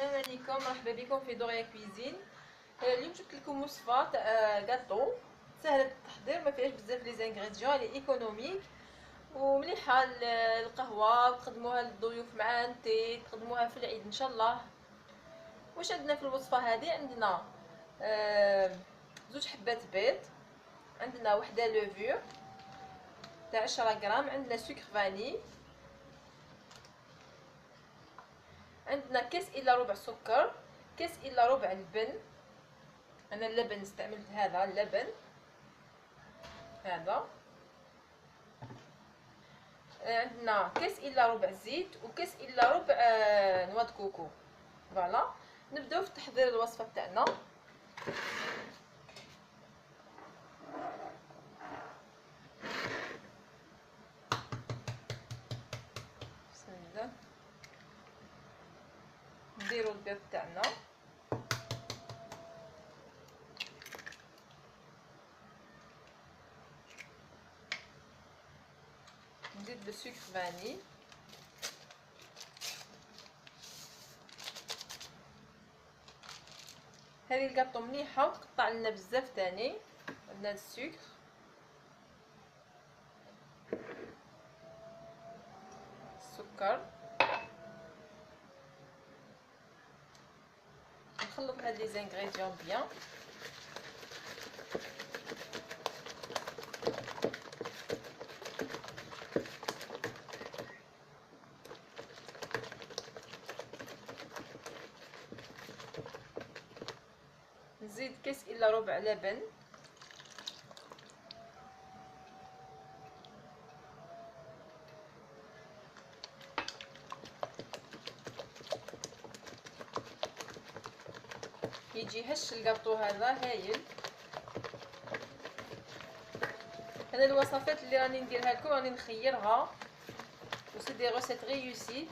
السلام عليكم، مرحبا بكم في دوريا كويزين. اليوم جبت لكم وصفه تاع غاتو سهله التحضير، ما فيهاش بزاف لي زانغريديون، لي ايكونوميك ومليحه للقهوه، تقدموها للضيوف مع التي، تقدموها في العيد ان شاء الله. واش عندنا في الوصفه هذه؟ عندنا زوج حبات بيض، عندنا وحده لوفور تاع 10 غرام، عندنا سكر فاني، عندنا كاس الا ربع سكر، كاس الا ربع لبن. انا اللبن استعملت هذا اللبن هذا. عندنا كاس الا ربع زيت وكاس الا ربع نواه كوكو. فوالا، نبداو في تحضير الوصفه تاعنا. بسم الله، نديرو البيض تاعنا، نزيد السكر فاني، هذه الكاطو مليحه وتقطع لنا بزاف تاني. عندنا السكر، السكر، نخلط هاد لي زانغريديون بيان. نزيد كاس الا ربع لبن، يجي هش الكاطو هذا هايل. هذا الوصفات اللي راني نديرها لكم راني نخيرها وسي دي روسيت ريوسيت.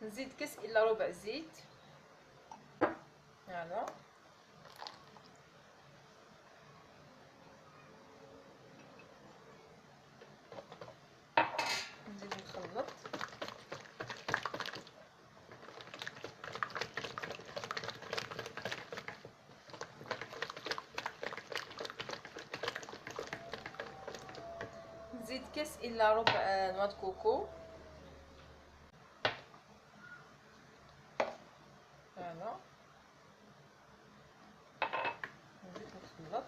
نزيد كاس الا ربع زيت، فوالا، نزيد نخلط. نزيد كاس الا ربع نواه كوكو، فوالا، نزيد نخلط.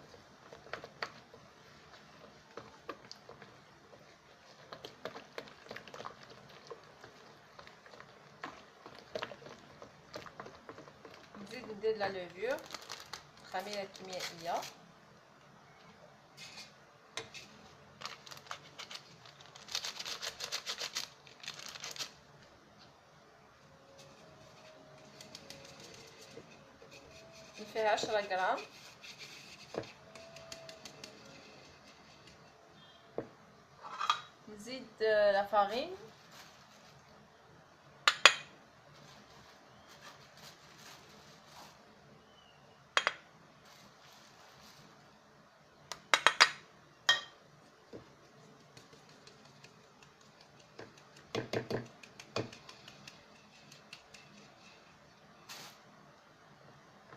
نزيد ندير لا لوفور، الخميره الكيميائيه، فيها 10 غرام. نزيد لا فارين،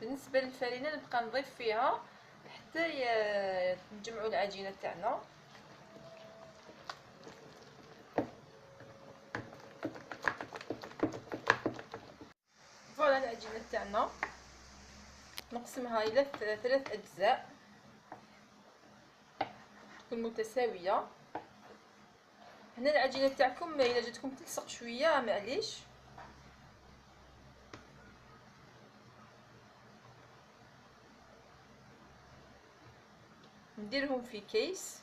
بالنسبه للفرينه نبقى نضيف فيها حتى نجمعوا العجينه تاعنا. فوالا العجينه تاعنا نقسمها الى 3 اجزاء تكون متساويه. هنا العجينه تاعكم الا جاتكم تلصق شويه معليش. نديرهم في كيس،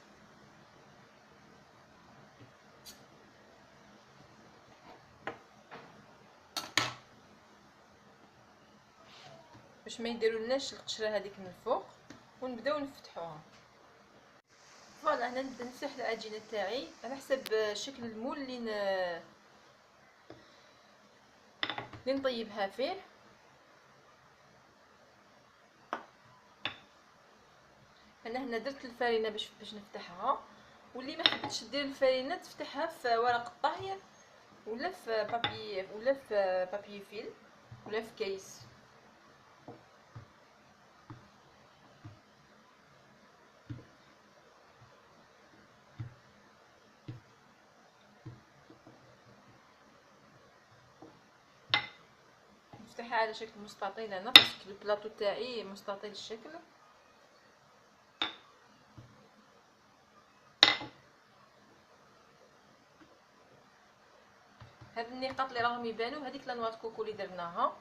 باش ما يديرولناش القشره هذيك من الفوق، ونبداو نفتحوها. فوالا، هنا نبدا نسيح العجينه تاعي على حسب شكل المول اللي نطيبها فيه. انا هنا درت الفرينه باش نفتحها، واللي ما حبتش دير الفرينه تفتحها في ورق الطهي ولا في بابي، ولا في بابي فيل، ولا في كيس. نفتحها على شكل مستطيل انا، باسكو البلاطو تاعي مستطيل الشكل. هاد النقاط اللي راهم يبانو هذيك لا نوا كوكو اللي درناها،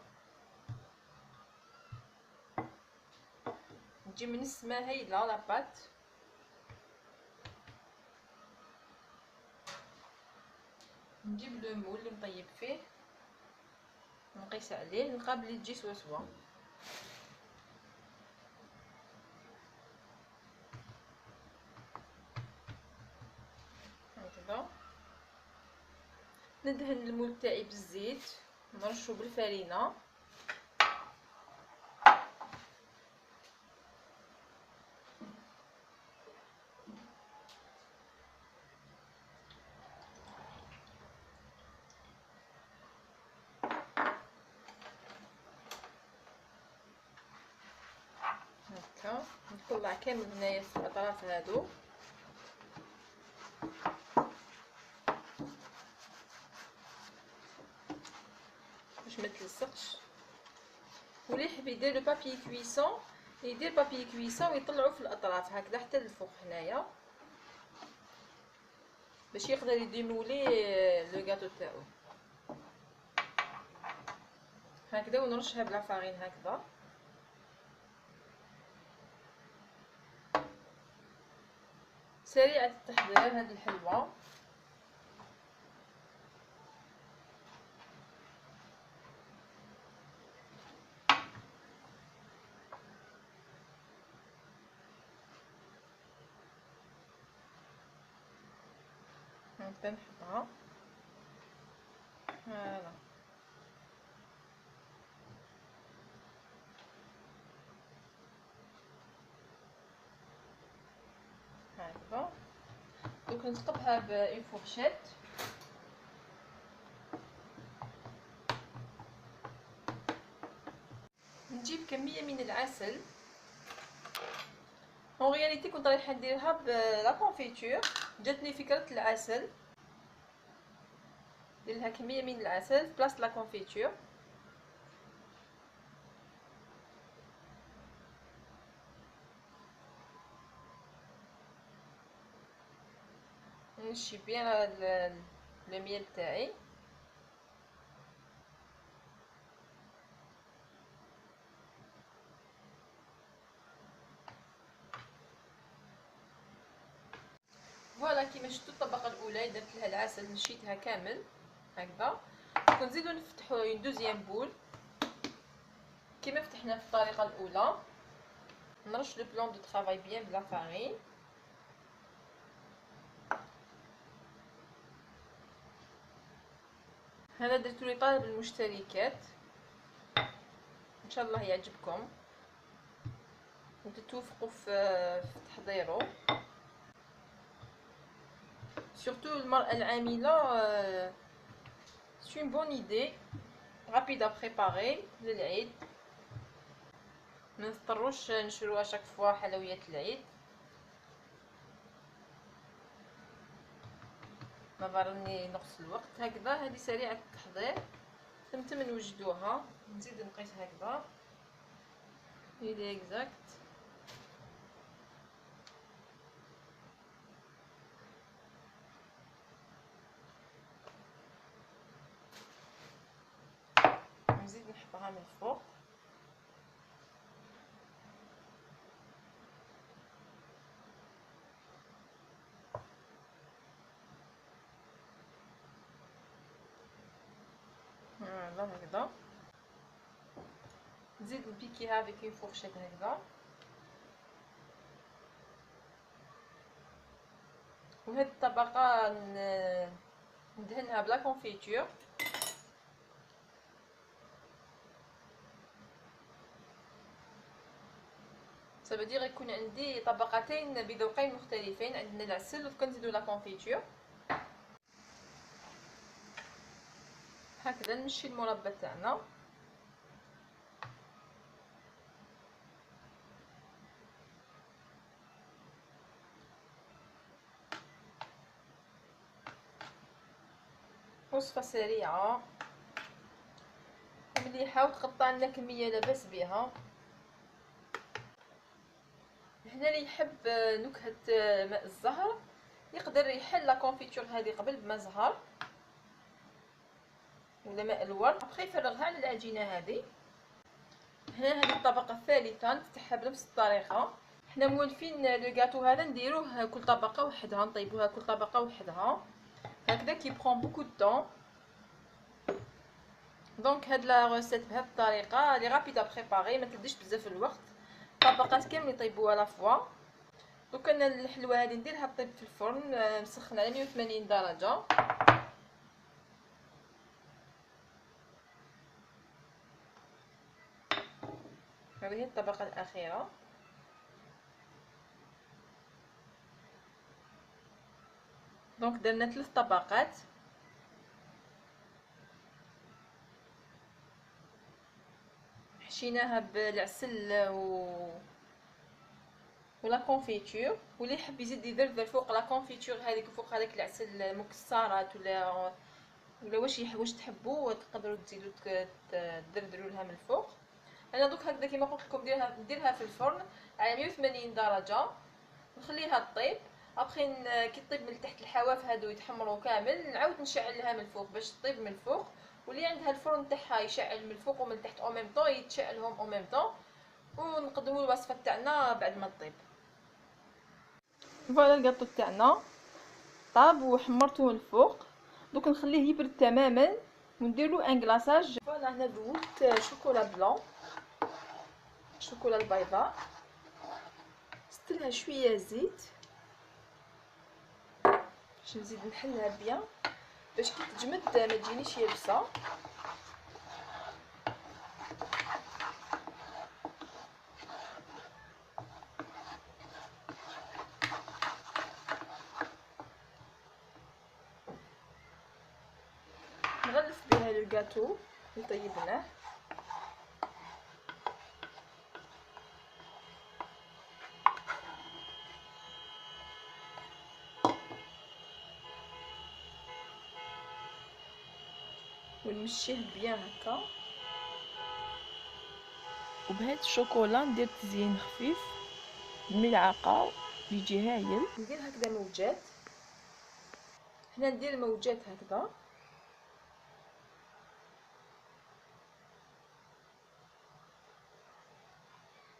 تجي من السما هايله لاباط. نجيب لو مول اللي نطيب فيه، نقيس عليه، نلقى بلي تجي سوا سوا. هكذا ندهن المول تاعي بالزيت، نرشو بالفرينه. هكا نطلع كامل هنايا في الاطراف هادو، باش ما تلصقش. واللي يحب يدير لو بابي كويسون يدير بابي كويسون ويطلعو في الاطراف هكذا حتى للفوق هنايا، باش يقدر يديمولي لو غاتو تاعو هكذا. ونرشها بلا فارين هكذا. سريعة التحضير هذه الحلوة. هكذا نحطها، فوالا. هكذا دوك نثقبها بأون فورشيت. نجيب كمية من العسل. اون رياليتي كنت رايحة نديرها بلا كونفيتور، جاتني فكرة العسل، ندير لها كمية من العسل بلاصة لا كونفيتور. نشي بيان لو ميل تاعي. فوالا كيما شفتوا الطبقه الاولى درت لها العسل نشيتها كامل هكذا. نزيدو نفتحو اون دوزيام بول كيما فتحنا في الطريقه الاولى. نرش لو بلون دو طرافاي بيان بلا فارين. هذا درتو لي طالب المشتركات، ان شاء الله يعجبكم وتتوفقوا في تحضيره. سورتو المرأة العاملة سي اون بون ايدي رابيد ا بريباري للعيد، ما نضطروش نشروها شاك فوا حلويات العيد. ما ضرني نقص الوقت هكذا. هذه سريعة التحضير، تمتم نوجدوها. نزيد نقيس هكذا هي اكزاكت. نزيد نحطها من الفوق. فوالا هكذا. نزيد نبيكيها افيك اون فورشيت هكذا. وهاد الطبقة ندهنها بلا كونفيتور. سافو يكون عندي طبقتين بذوقين مختلفين، عندنا العسل ودوك نزيدو لا كونفيتور. هكذا نمشي المربى تاعنا. وصفه سريعه مليحه وتقطع لنا كميه لاباس بها. هنا اللي يحب نكهه ماء الزهر يقدر يحل لا كونفيتور هذه قبل بماء زهر ولا ماء الورد، ابخي يفرغها على العجينه هذه. هنا هذه الطبقه الثالثه نفتحها بنفس الطريقه. حنا مولفين لو غاتو هذا نديروه كل طبقه وحدها، نطيبوها كل طبقه وحدها هكذا كي برون بوكو دو طون. دونك هاد لا روسيت بهاد الطريقه لي رابيد ا بريباري، ما تديش بزاف الوقت، طبقات كامل يطيبوها لا فوا. دوك انا الحلوه هذه نديرها طيب في الفرن مسخن على 180 درجه. هذه هي الطبقه الاخيره. دونك درنا 3 طبقات. حشيناها بالعسل ولا كونفيتور، واللي يحب يزيد يذرذر فوق لا كونفيتور هذيك فوق هذاك العسل المكسرات ولا واش تحبوا تقدروا تزيدوا تدردروا لها من الفوق. انا دوك هكذا كيما قلت لكم نديرها في الفرن على 180 درجه نخليها طيب. ابخي كي طيب من تحت الحواف هادو يتحمروا كامل نعاود نشعل لها من الفوق باش تطيب من الفوق، واللي عندها الفرن تاعها يشعل من الفوق ومن تحت او ميم طون يتشعلهم او ميم طون، ونقدموا الوصفه تاعنا بعد ما طيب. فوالا الكاطو تاعنا طاب وحمرته من الفوق، دوك نخليه يبرد تماما وندير له ان كلاصاج. فوالا هنا دوت شوكولا بلون، الشوكولا البيضاء، زدتلها شويه زيت باش نزيد نحلها بيان باش كي تجمد ما تجينيش يابسه. نغلف بها لو غاتو اللي طيبناه. ونمشيه بيان هكا، وبهاد الشوكولا ندير تزيين خفيف بملعقه يجي هايل. ندير هكذا موجات، هنا ندير موجات هكذا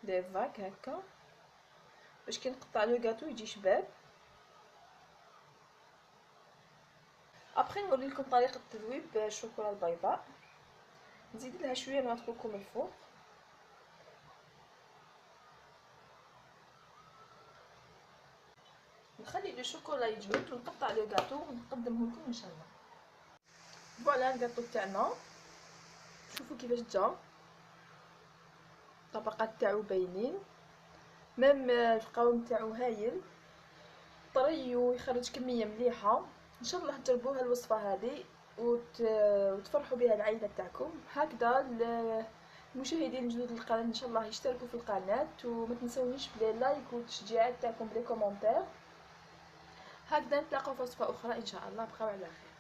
دي فاك هكا باش كي نقطع لو غاتو يجي شباب. ابخي نوري لكم طريقه تذويب الشوكولا البيضاء. نزيد لها شويه نوع لكم الفوق، نخلي لو شوكولا يجمد ونقطع لو غاتو ونقدمه لكم ان شاء الله. فوالا الغاتو تاعنا شوفوا كيفاش جا، الطبقات تاعو باينين، ميم القوام تاعو هايل طري ويخرج كميه مليحه. ان شاء الله تجربوها الوصفه هذه وتفرحوا بها العائله تاعكم. هكذا المشاهدين الجدد للقناه ان شاء الله يشتركوا في القناه وما تنسونيش بلي لايك والتشجيعات تاعكم بلي كومونتير. هكذا نتلاقاو في وصفه اخرى ان شاء الله. بقاو على خير.